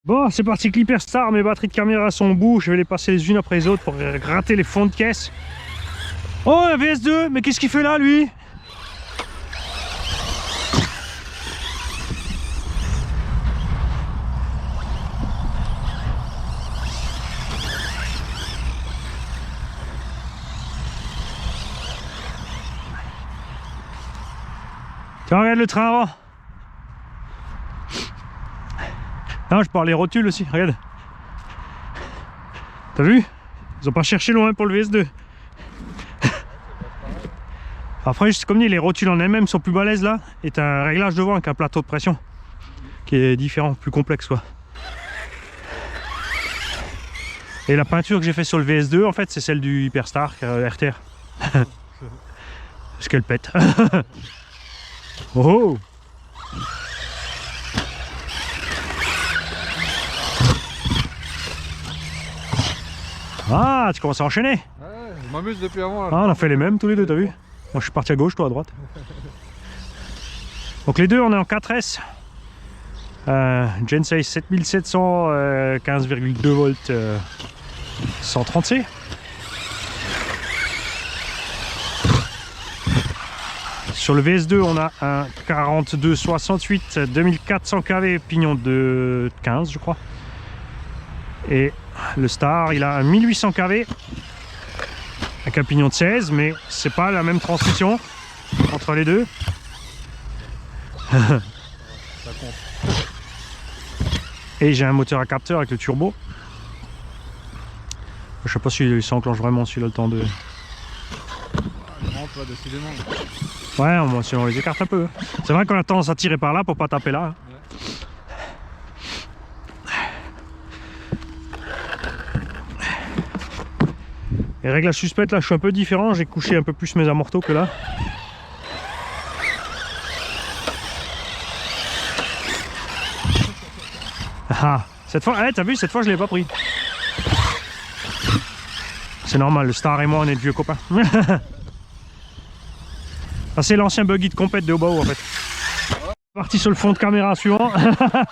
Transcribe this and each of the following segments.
Bon, c'est parti, Hyperstar, mes batteries de caméra sont au bout, je vais les passer les unes après les autres pour gratter les fonds de caisse. Oh, un VS2, mais qu'est-ce qu'il fait là, lui? Tiens, regarde le train avant. Non, je parle les rotules aussi, regarde. T'as vu? Ils ont pas cherché loin pour le VS2. Après, comme dit, les rotules en elles-mêmes sont plus balèzes là. Et t'as un réglage devant avec un plateau de pression qui est différent, plus complexe quoi. Et la peinture que j'ai fait sur le VS2, en fait, c'est celle du Hyperstar RTR. Parce qu'elle pète. Oh! Ah, tu commences à enchaîner. Ouais, je m'amuse depuis avant là. Ah, on a fait les mêmes tous les deux, t'as vu? Moi je suis parti à gauche, toi à droite. Donc les deux on est en 4S. Gensei 7700, 15,2 volts, 130C. Sur le VS2 on a un 4268 2400 kV, pignon de 15 je crois. Et le Star il a un 1800 kV avec un pignon de 16, mais c'est pas la même transmission entre les deux. Et j'ai un moteur à capteur avec le turbo. Je sais pas s'il s'enclenche vraiment, s'il a le temps de... Ouais, si on les écarte un peu. C'est vrai qu'on a tendance à tirer par là pour pas taper là. Les réglages suspectes là, je suis un peu différent. J'ai couché un peu plus mes amortos que là. Ah, cette fois, t'as vu, cette fois je l'ai pas pris. C'est normal, le Star et moi on est de vieux copains. Ça c'est l'ancien buggy de compète de Obao en fait. Parti sur le fond de caméra suivant. Ça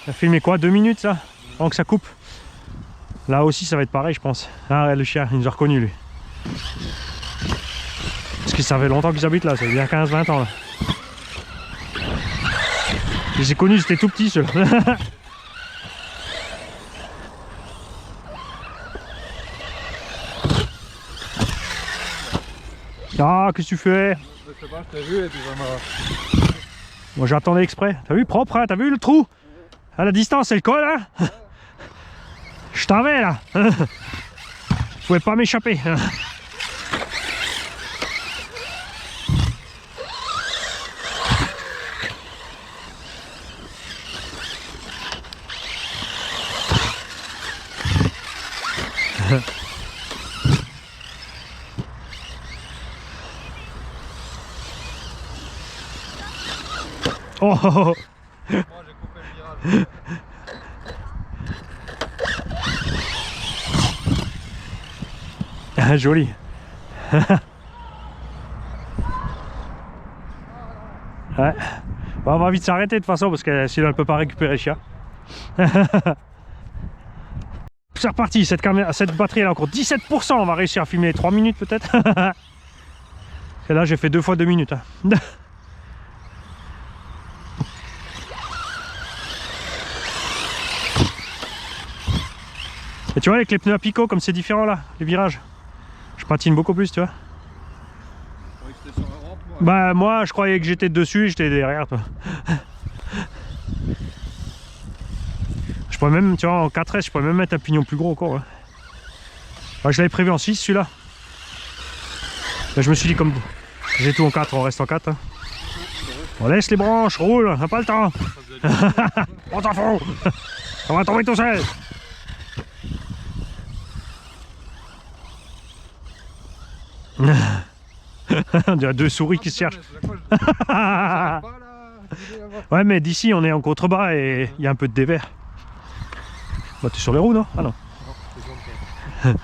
a filmé quoi, 2 minutes ça, avant que ça coupe. Là aussi ça va être pareil je pense. Ah ouais, le chien, il nous a reconnu lui. Parce que ça fait longtemps qu'ils habitent là, ça fait bien 15-20 ans là. Je les ai connus, j'étais tout petit ceux-là. Ah, qu'est-ce que tu fais? Je sais pas, je t'ai vu et puis vraiment... Moi j'attendais exprès. T'as vu, propre, hein? T'as vu le trou? À la distance, c'est le col, hein? Je t'avais là. Je pouvais pas m'échapper. Oh, oh, oh. Moi j'ai coupé le virage. Ah, joli. Ouais. Bon, on va vite s'arrêter de toute façon parce que sinon elle peut pas récupérer le chien. C'est reparti, cette batterie elle a encore 17%, on va réussir à filmer 3 minutes peut-être. Et là j'ai fait 2 fois 2 minutes. Hein. Et tu vois avec les pneus à picot comme c'est différent là, les virages. Je patine beaucoup plus tu vois. Bah moi je croyais que j'étais dessus et j'étais derrière toi. Je pourrais même, tu vois, en 4S je pourrais même mettre un pignon plus gros encore. Ouais. Ouais, je l'avais prévu en 6 celui-là. Je me suis dit comme j'ai tout en 4, on reste en 4. Hein. On laisse les branches, roule, on n'a pas le temps. On t'en fout. On va tomber tout seul. On dirait 2 souris qui se cherchent. Ouais mais d'ici on est en contrebas et il y a un peu de dévers. Bah t'es sur les roues non? Ah non. Là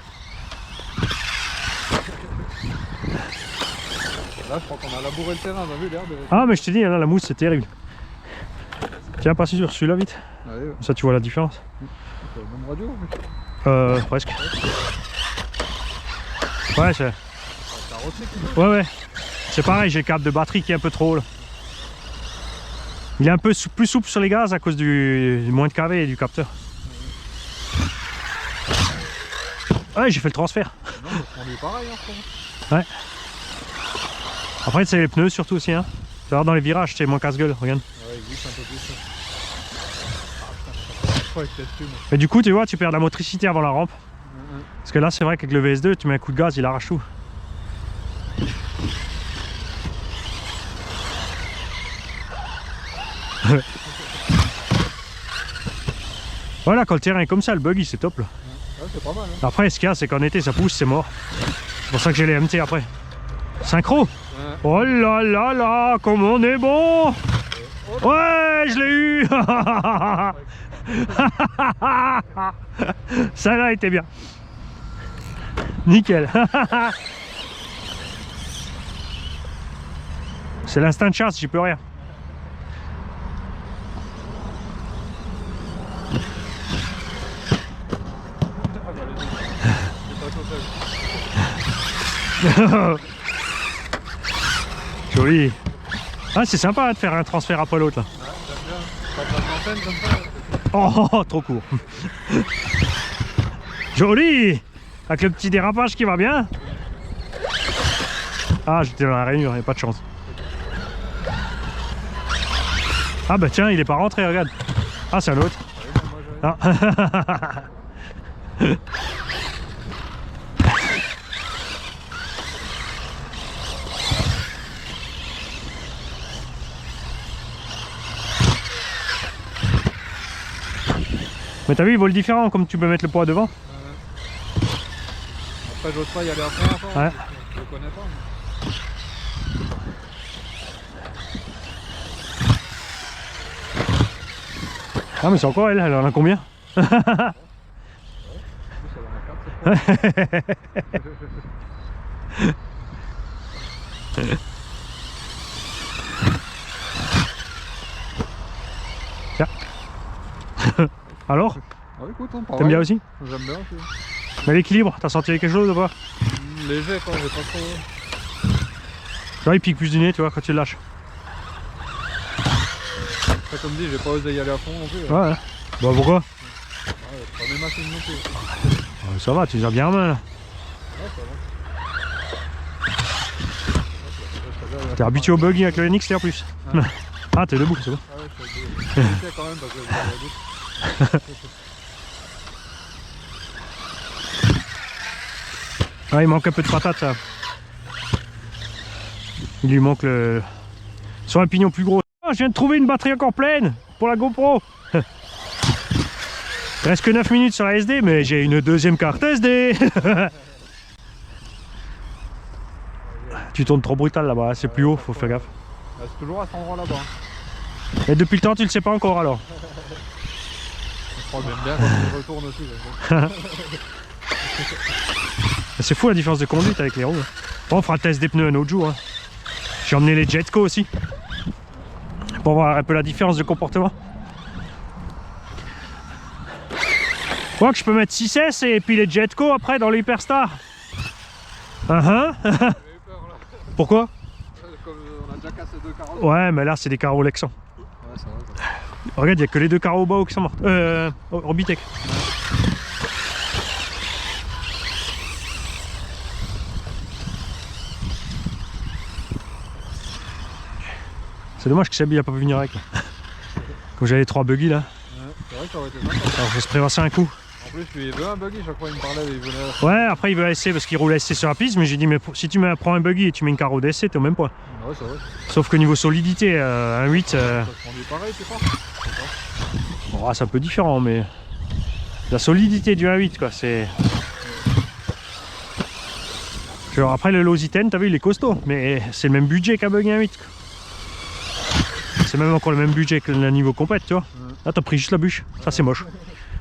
je crois qu'on a labouré le terrain, t'as vu l'air de... Ah mais je te dis là la mousse c'est terrible. Tiens passe sur celui-là vite. Vas-y. ouais. Ça, tu vois la différence. C'est la même radio, mais... Presque. Ouais, c'est... Carrossé qui veut. Ouais. C'est pareil, j'ai le câble de batterie qui est un peu trop haut là. Il est un peu plus souple sur les gaz à cause du moins de kV et du capteur. Ouais, j'ai fait le transfert. Non, parce qu'on est pareil, hein, je pense. Ouais. Après, c'est les pneus surtout aussi. Hein. Tu vois, dans les virages, c'est moins casse-gueule, regarde. Ouais, il glisse un peu plus. Ah putain, je crois que c'est dessus, moi. Mais du coup, tu vois, tu perds de la motricité avant la rampe. Parce que là, c'est vrai qu'avec le VS2, tu mets un coup de gaz, il arrache tout. Voilà, quand le terrain est comme ça, le buggy, c'est top là. Ouais, c'est pas mal. Hein. Après, ce qu'il y a, c'est qu'en été, ça pousse, c'est mort. C'est pour ça que j'ai les MT après. Synchro. Ouais. Oh là là là, comme on est bon. Ouais, je l'ai eu. Ça là était bien. Nickel. C'est l'instinct de chasse, j'y peux rien. Ah bah les deux. C'est pas tout seul. Joli. Ah, c'est sympa de faire un transfert après l'autre là. Ouais, j'aime bien. Pas de la trentaine comme ça. Oh, trop court. Joli. Avec le petit dérapage qui va bien. Ah, j'étais dans la rainure, il n'y a pas de chance. Ah bah tiens, il est pas rentré, regarde. Ah, c'est un autre. Ah. Mais t'as vu, il vole différent, comme tu peux mettre le poids devant. Après, j'ose pas y aller à fond encore. Ouais. Je le connais pas. Ah, mais c'est encore elle, elle en a combien? En plus, elle en a 4, Tiens. Alors, Ouais, écoute, hein, t'aimes bien aussi? J'aime bien aussi. Mais l'équilibre, t'as senti quelque chose ou pas? Léger, quoi, j'ai pas trop. Tu vois, il pique plus du nez, tu vois, quand tu le lâches. Après, comme dit, j'ai pas osé y aller à fond non plus. Ouais. Bah pourquoi? Ouais, pas mes machines non plus. Ça va, tu les as bien en main là. Ouais, ça va. T'es habitué au buggy avec le NX en plus. Ouais. Ah, t'es debout, c'est bon. Ah ouais, je sais quand même parce que je doute. Ah, il manque un peu de patate ça. Il lui manque le... Sur un pignon plus gros. Ah, je viens de trouver une batterie encore pleine pour la GoPro. Il reste que 9 minutes sur la SD, mais j'ai une deuxième carte SD. Tu tournes trop brutal là-bas, c'est plus haut, faut faire gaffe. Ah, c'est toujours à cet endroit là-bas. Et depuis le temps, tu le sais pas encore alors. Je crois que j'aime bien quand je retourne aussi. C'est fou la différence de conduite avec les roues. Bon, on fera le test des pneus un autre jour. Hein. J'ai emmené les Jetco aussi. Pour voir un peu la différence de comportement. Je crois que je peux mettre 6S et puis les Jetco après dans l'Hyperstar. J'ai eu peur là. Pourquoi? Comme on a déjà cassé 2 carreaux. Ouais, mais là c'est des carreaux Lexan. Ouais, ça va. Regarde, il n'y a que les deux carreaux au bas qui sont morts. Orbitec. C'est dommage que Seb il a pas pu venir avec. Comme j'avais 3 buggy là. Ouais, c'est vrai que ça aurait été sympa. Alors faut se prévoir un coup. En plus, lui, il veut un buggy, chaque fois il me parlait, il venait. Ouais, après il veut SC parce qu'il roule SC sur la piste, mais j'ai dit mais si tu prends un buggy et tu mets une carreau d'SC, t'es au même point. Ouais, c'est vrai. Sauf que niveau solidité, un 8, Ça se conduit pareil, c'est pas. oh, c'est un peu différent, mais la solidité du 1.8 quoi, c'est... Genre après le Lositen, t'as vu, il est costaud, mais c'est le même budget qu'un buggy 1.8 quoi. C'est même encore le même budget que le niveau compète, tu vois. Là t'as pris juste la bûche, ça c'est moche.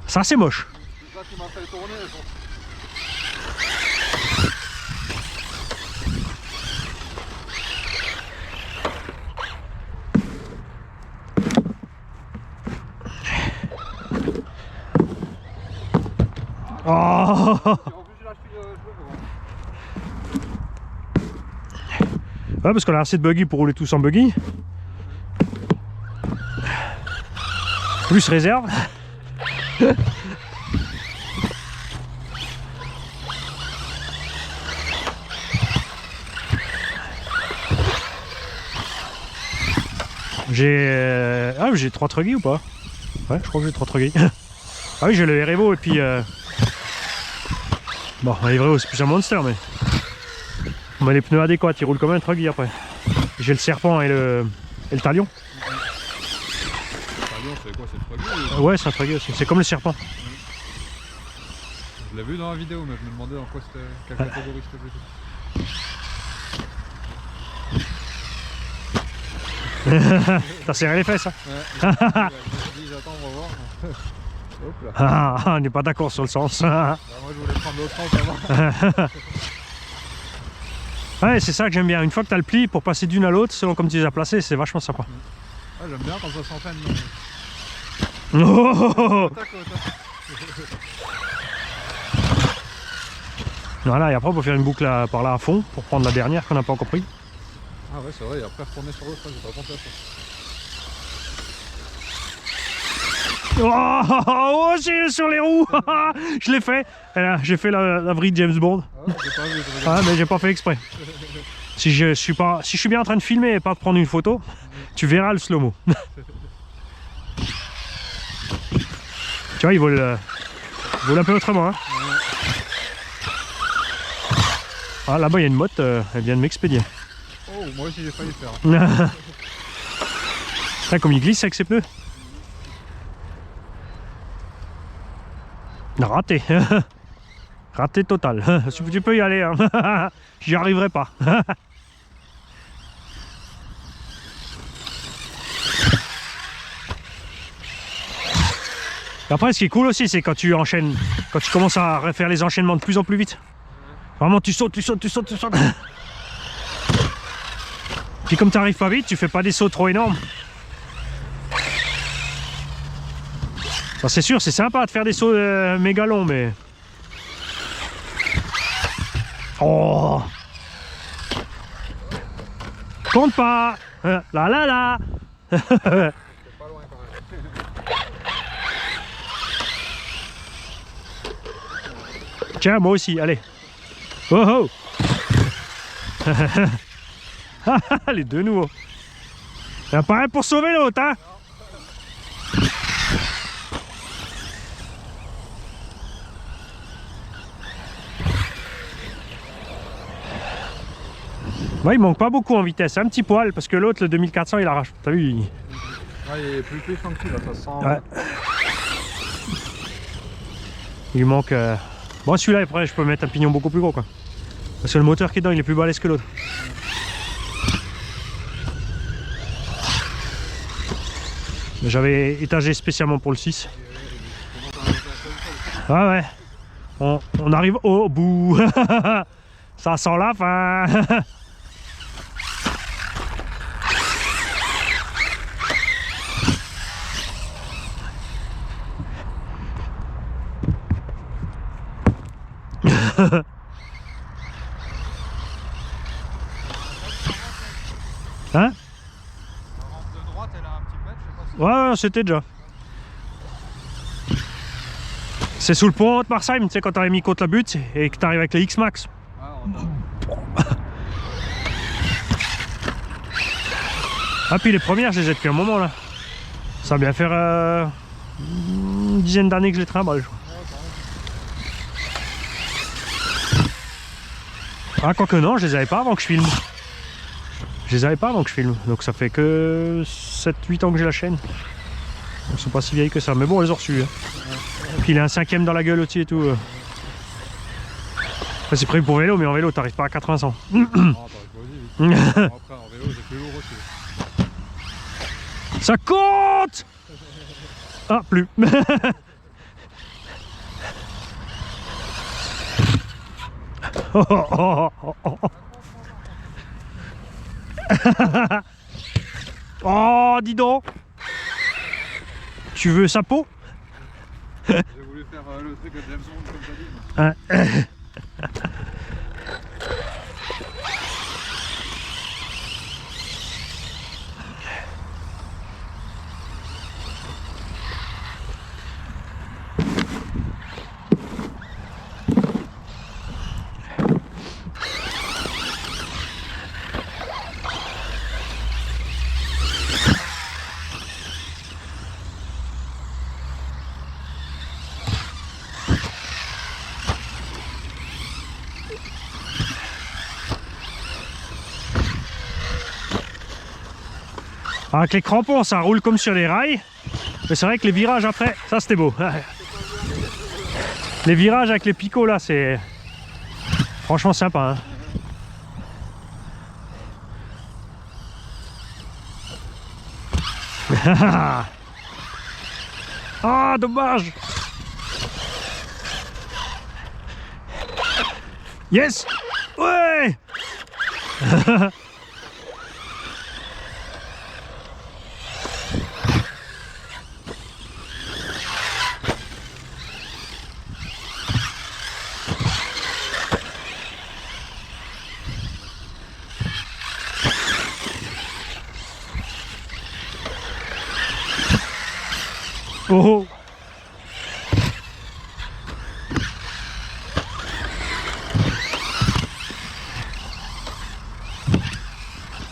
Ça c'est moche. C'est ça qui m'a fait tourner. Ouais, parce qu'on a assez de buggy pour rouler tous en buggy. Plus réserve. J'ai 3 truggies ou pas? Ouais, je crois que j'ai 3 truggies. Ah oui, j'ai le R-Evo et puis... Bon, le R-Evo c'est plus un monster, mais... On met les pneus adéquats, il roule comme un truggy après. J'ai le serpent et le talion. Le talion, c'est quoi? C'est le truggy ou... Ouais, c'est un truggy aussi. C'est comme le serpent. Je l'ai vu dans la vidéo, mais je me demandais en quoi c'était... Quelle catégorie c'était plutôt. T'as serré les fesses, hein? Ouais, je me suis dit, j'attends, on va voir. Hop là. Ah, on n'est pas d'accord sur le sens. Bah, moi je voulais prendre l'autre sens avant. Ouais, c'est ça que j'aime bien. Une fois que tu as le pli, pour passer d'une à l'autre, selon comme tu les as placés, c'est vachement sympa. Ouais, j'aime bien quand ça s'entraîne. Oh Côte à côte, hein. Voilà, et après on peut faire une boucle par là à fond pour prendre la dernière qu'on n'a pas encore pris. Ah ouais, c'est vrai, et après retourner sur l'autre, j'ai pas pensé à ça. Oh, j'ai sur les roues. Je l'ai fait. J'ai fait la vrille de James Bond. Ah ouais, j'ai pas vu, Ah, mais j'ai pas fait exprès. Si je suis bien en train de filmer et pas de prendre une photo, tu verras le slow-mo. Tu vois, il vole un peu autrement. Hein. Ah, là-bas, il y a une motte, elle vient de m'expédier. Oh, moi aussi j'ai failli le faire. Ah, comme il glisse avec ses pneus. Raté. Raté total. Tu peux y aller. Hein. J'y arriverai pas. Après, ce qui est cool aussi, c'est quand tu enchaînes, quand tu commences à refaire les enchaînements de plus en plus vite. Vraiment, tu sautes. Puis comme tu n'arrives pas vite, tu fais pas des sauts trop énormes. Enfin, c'est sûr, c'est sympa de faire des sauts méga longs, mais... Oh! Compte pas! Là là là! C'est pas loin quand même. Tiens, moi aussi, allez! Oh oh! Les deux nouveaux! Il n'y en a pas un pour sauver l'autre, hein? Ouais, il manque pas beaucoup en vitesse, un petit poil, parce que l'autre, le 2400, il arrache. T'as vu? Ouais, il est plus puissant que celui-là, ça sent. Ouais. Il manque... Bon, celui-là, après, je peux mettre un pignon beaucoup plus gros, quoi. Parce que le moteur qui est dedans, il est plus balèze que l'autre. J'avais étagé spécialement pour le 6. Ah ouais. On arrive au bout. Ça sent la fin. Hein? La rampe de droite, elle a un petit mètre, je sais pas si... Ouais, c'était déjà. C'est sous le pont de Marseille, tu sais, quand t'avais mis contre la butte et que t'arrives avec les X-Max. Ah, on a... Ah, puis les premières, je les ai depuis un moment là. Ça va bien faire une dizaine d'années que je les trimballe, je crois. Ah, quoique non, je les avais pas avant que je filme. Je les avais pas avant que je filme. Donc ça fait que 7-8 ans que j'ai la chaîne. Ils sont pas si vieilles que ça. Mais bon, on les a reçus. Hein. Puis il a un 5ème dans la gueule aussi et tout. Après, c'est prévu pour vélo, mais en vélo, t'arrives pas à 80 ans. Non, t'arrives pas aussi vite. Après, en vélo, c'est plus lourd aussi. Ça compte! Ah, plus. Oh, oh, oh, oh, oh. Oh, dis donc! Tu veux sa peau? J'ai voulu faire le truc de James Bond comme t'as dit. Hein. Avec les crampons, ça roule comme sur les rails. Mais c'est vrai que les virages après, ça c'était beau. Les virages avec les picots là, c'est franchement sympa. Hein. Ah, dommage. Yes. Ouais. Oh.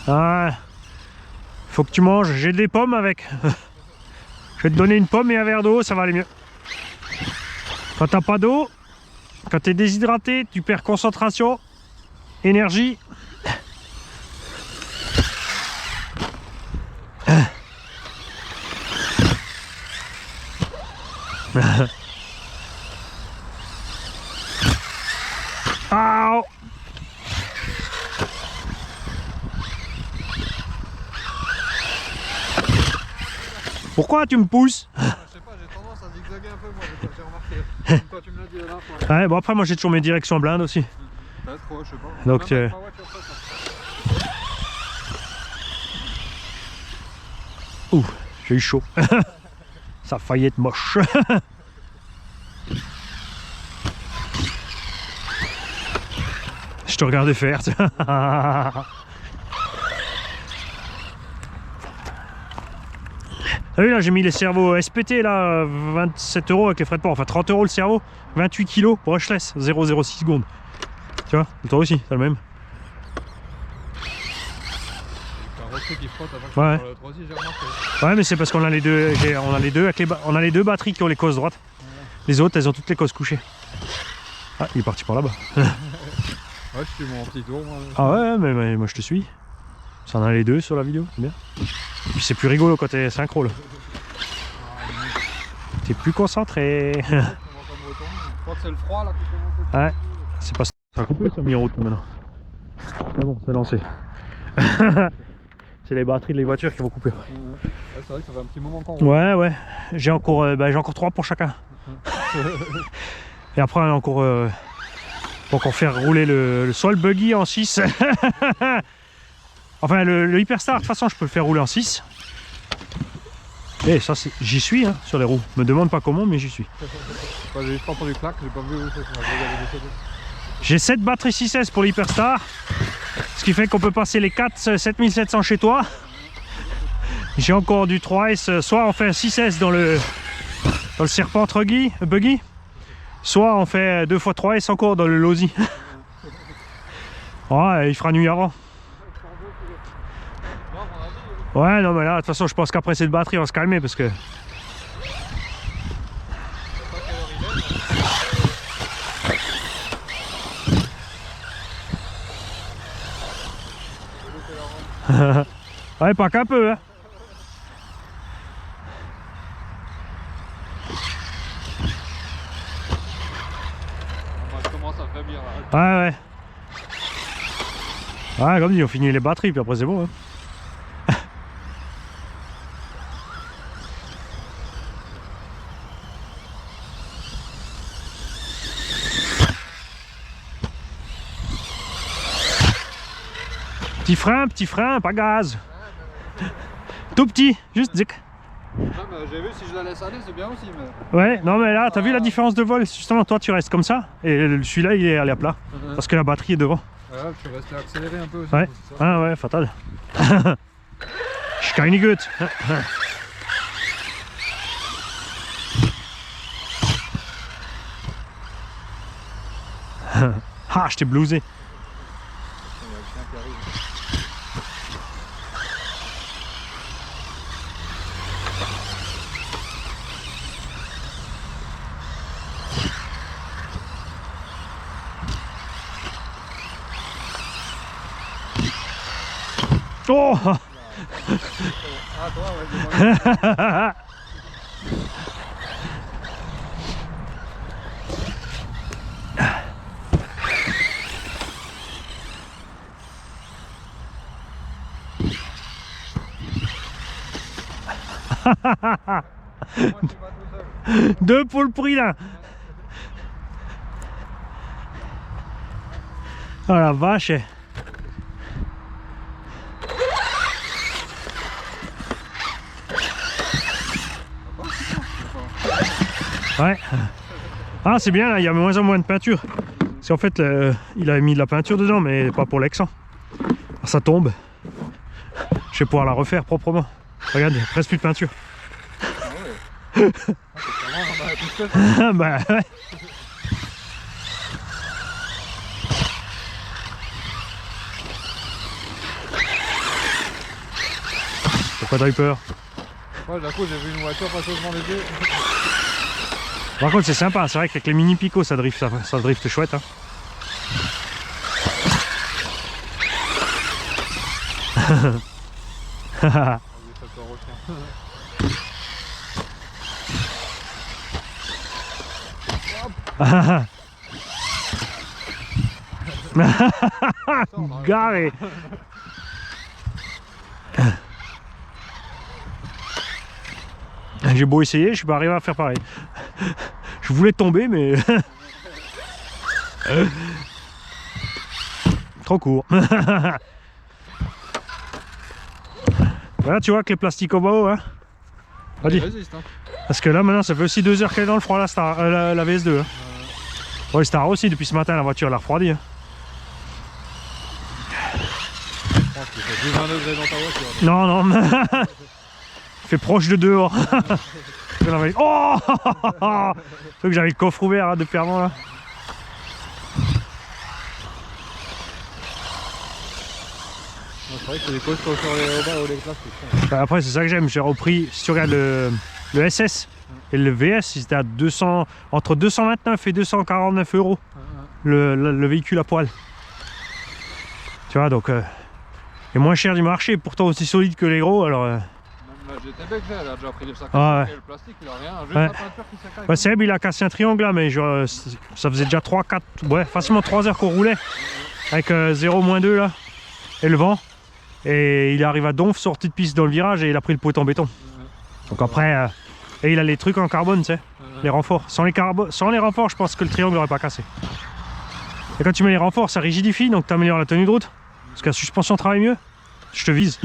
Ah, faut que tu manges, j'ai des pommes avec. Je vais te donner une pomme et un verre d'eau, ça va aller mieux. Quand t'as pas d'eau, quand t'es déshydraté, tu perds concentration, énergie. Ah. Pourquoi tu me pousses? Je sais pas, j'ai tendance à zigzaguer un peu moi, j'ai remarqué. Quand tu me l'as dit la dernière fois. Ouais, bon après moi j'ai toujours mes directions blindes aussi. Peut-être, ouais, je sais pas. Donc Même avec ma voiture, ça. Ouh, j'ai eu chaud. Ça a failli être moche. Je te regardais faire. T'as vu là, j'ai mis les cerveaux SPT là, 27 € avec les frais de port, enfin 30 € le cerveau, 28 kg brushless, 0,06 secondes. Tu vois, toi aussi, t'as le même. Un retrait qui frotte avant que Ouais. je sur le 3 j'ai remarqué. Ouais, mais c'est parce qu'on a les deux, on a les deux avec on a les deux batteries qui ont les causes droites. Les autres, elles ont toutes les causes couchées. Ah, il est parti par là-bas. Ouais, je suis mon petit tour. Moi. Ah ouais, mais moi je te suis. Ça en a les deux sur la vidéo, c'est bien. Et puis c'est plus rigolo quand t'es synchro là. T'es plus concentré. Je crois que c'est le froid là qui commence à... Ouais, c'est pas ça. Ça a coupé ça mi-route maintenant. Ah bon, c'est lancé. C'est les batteries de les voitures qui vont couper. Ouais, c'est vrai que ça fait un petit moment qu'on... Ouais. J'ai encore 3 pour chacun. Et après on a encore pour encore faire rouler soit le buggy en 6. Enfin le Hyperstar de toute façon je peux le faire rouler en 6. Et ça j'y suis hein, sur les roues. Me demande pas comment mais j'y suis. J'ai juste pas entendu claque, j'ai pas vu où c'est. J'ai 7 batteries 6S pour l'Hyperstar. Ce qui fait qu'on peut passer les 4 7700 chez toi. J'ai encore du 3S, soit on fait un 6S dans le Serpent buggy, soit on fait 2 x 3S encore dans le Losi. Ouais, il fera nuit avant. Ouais, non mais là, de toute façon, je pense qu'après cette batterie, on va se calmer parce que... Ouais, pas qu'un peu, hein. Je commence à faiblir là. Ouais, comme dit, on finit les batteries, puis après c'est bon, hein. Petit frein, pas gaz. Tout petit, juste zic. Ouais, mais j'ai vu si je la laisse aller, c'est bien aussi. Mais... Ouais, non mais là, t'as vu la différence de vol? Justement, toi tu restes comme ça, et celui-là il est allé à plat, parce que la batterie est devant. Ouais, tu restes accéléré un peu aussi. Ouais, ah ouais, fatal. Keine gut. Ah, je t'ai blousé. Oh. Ah, toi, ouais, Deux pour le prix là. Oh la vache. Ouais. Ah c'est bien là, il y a moins en moins de peinture. C'est en fait il avait mis de la peinture dedans mais pas pour l'excent. Ça tombe. Je vais pouvoir la refaire proprement. Regarde, il y a presque plus de peinture. Ah ouais. Bah ouais. Pourquoi t'as eu peur? Ouais, d'un coup j'ai vu une voiture passer devant les yeux. Par contre c'est sympa, c'est vrai qu'avec les mini picots ça drift chouette hein. Garé. J'ai beau essayer, je suis pas arrivé à faire pareil. Je voulais tomber mais trop court. Voilà, tu vois que les plastiques au bas, hein. Vas-y. Hein. Parce que là maintenant ça fait aussi 2 heures qu'elle est dans le froid la Star, la VS2. Hein. Ouais, Star aussi depuis ce matin la voiture l'a refroidi. Hein. Je pense qu'il fait plus 20 degrés dans ta voiture. Non, non. Il fait proche de dehors. Oh. Sauf que j'avais le coffre ouvert hein, depuis avant là. C'est vrai que c'est des costauds sur les bas ou les plastiques. Après c'est ça que j'aime, j'ai repris, si tu regardes le SS et le VS, ils étaient à 200, entre 229 et 249 euros le véhicule à poil. Tu vois donc, est moins cher du marché, pourtant aussi solide que les gros alors... Même la GTB que j'ai, elle a déjà pris les sacs ah, ouais. et le plastique, il a rien, juste ouais. la peinture qui s'écaille. Ouais, Seb il a cassé un triangle là, mais genre, ça faisait déjà 3-4, ouais facilement 3 heures qu'on roulait avec 0-2 là, et le vent. Et il arrive à Donf, sorti de piste dans le virage et il a pris le poteau en béton. Donc après, et il a les trucs en carbone, tu sais, les renforts. Sans les renforts, je pense que le triangle n'aurait pas cassé. Et quand tu mets les renforts, ça rigidifie, donc tu améliores la tenue de route. Parce que la suspension travaille mieux. Je te vise.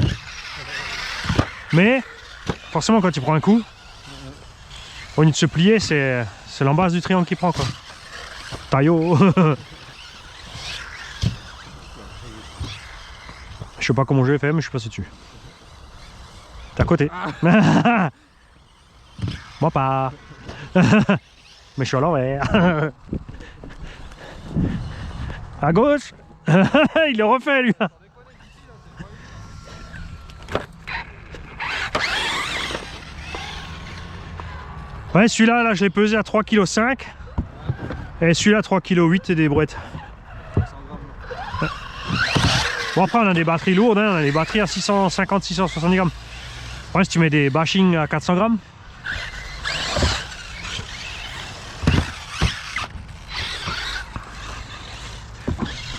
Mais, forcément, quand tu prends un coup, au lieu de se plier, c'est l'embase du triangle qui prend, quoi. Taillot. Je sais pas comment je vais faire, mais je suis passé dessus. T'es à côté. Moi pas. Mais je suis à l'envers. À gauche. Il le refait lui. Ouais, celui-là, là, je l'ai pesé à 3,5 kg. Et celui-là, 3,8 kg et des brouettes. Bon après on a des batteries lourdes, hein, on a des batteries à 650-670 grammes. Ouais, si tu mets des bashing à 400 grammes.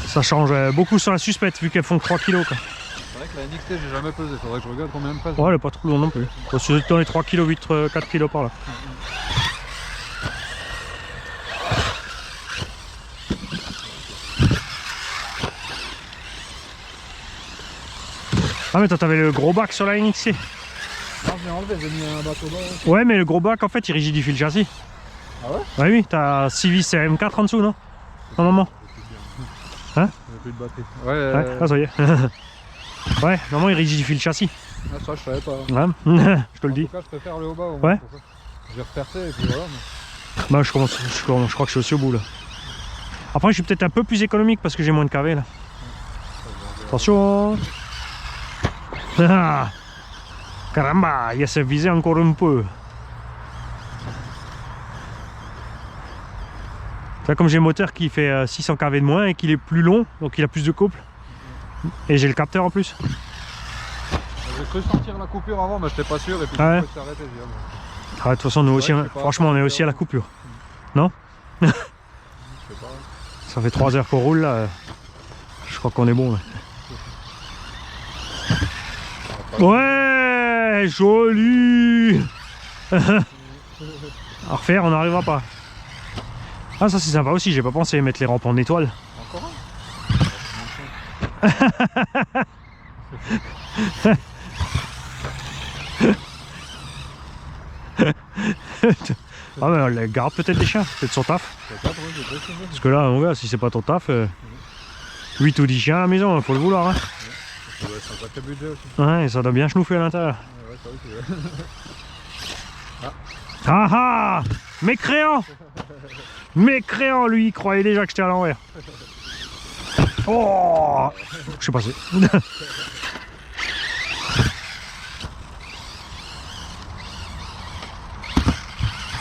Ça change beaucoup sur la suspecte vu qu'elles font 3 kg. C'est vrai que la NXT j'ai jamais pesé, faudrait que je regarde combien elle pèse. Ouais elle est pas trop lourde non plus. C'est dans les 3,8 kg, 4 kg par là. Ah mais toi t'avais le gros bac sur la NXT. Non, je l'ai enlevé, j'ai mis un bateau d'or. Ouais, mais le gros bac, en fait, il rigidifie le châssis. Ah ouais? Ouais, oui, t'as 6 vis M4 en dessous, non? Normalement. Hein? Il n'y a plus de batterie. Ouais, ah, ça y est. Ouais, normalement, il rigidifie le châssis. Ah, ça, je savais pas. Ouais, je te le dis. En tout cas, je préfère le haut bas. Au moins, Ouais. pour ça. J'ai repercé et puis voilà. Mais... Bah, je crois que je suis aussi au bout, là. Après, je suis peut-être un peu plus économique parce que j'ai moins de KV, là. Attention. Ah, caramba, il a se visé encore un peu. Là, comme j'ai le moteur qui fait 600 kV de moins et qu'il est plus long, donc il a plus de couple. Et j'ai le capteur en plus. J'ai cru sentir la coupure avant, mais j'étais pas sûr. Et puis, Ah ouais. je me suis arrêté. J'ai dit, Ah, de toute façon, nous aussi, Ouais, je sais pas, franchement, on est aussi à la coupure. Non? je sais pas. Ça fait 3 heures qu'on roule là. Je crois qu'on est bon. Là. Ouais, joli. À refaire, on n'arrivera pas. Ah, ça c'est sympa aussi, j'ai pas pensé à mettre les rampes en étoile. Encore Ah, mais on les garde peut-être les chiens, peut-être son taf. Parce que là, mon gars, si c'est pas ton taf, 8 ou 10 chiens à la maison, faut le vouloir. Hein. Ça doit être un sacré budget aussi. Ouais, ça doit bien chenouffer à l'intérieur. Ouais, ça aussi, ouais. Ah ah, mécréant. Mécréant, lui, il croyait déjà que j'étais à l'envers. Oh, je suis passé.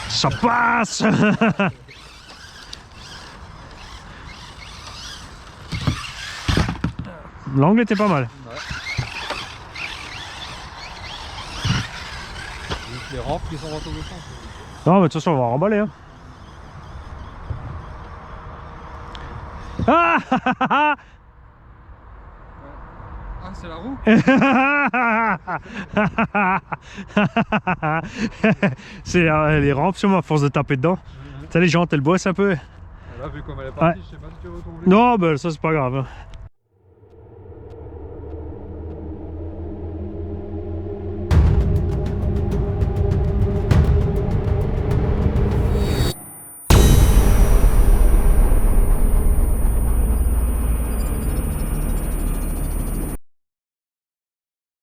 Ça passe. L'angle était pas mal. Ouais. Juste les rampes qui sont dans tous les sens. Non, mais de toute façon, on va remballer. Hein. Ah, Ah, c'est la roue? C'est les rampes, sûrement, à force de taper dedans. Tu sais, les jantes, elles bossent un peu. Là, vu comme elle est partie, je sais pas si tu veux tomber. Non, ben ça, c'est pas grave. Hein.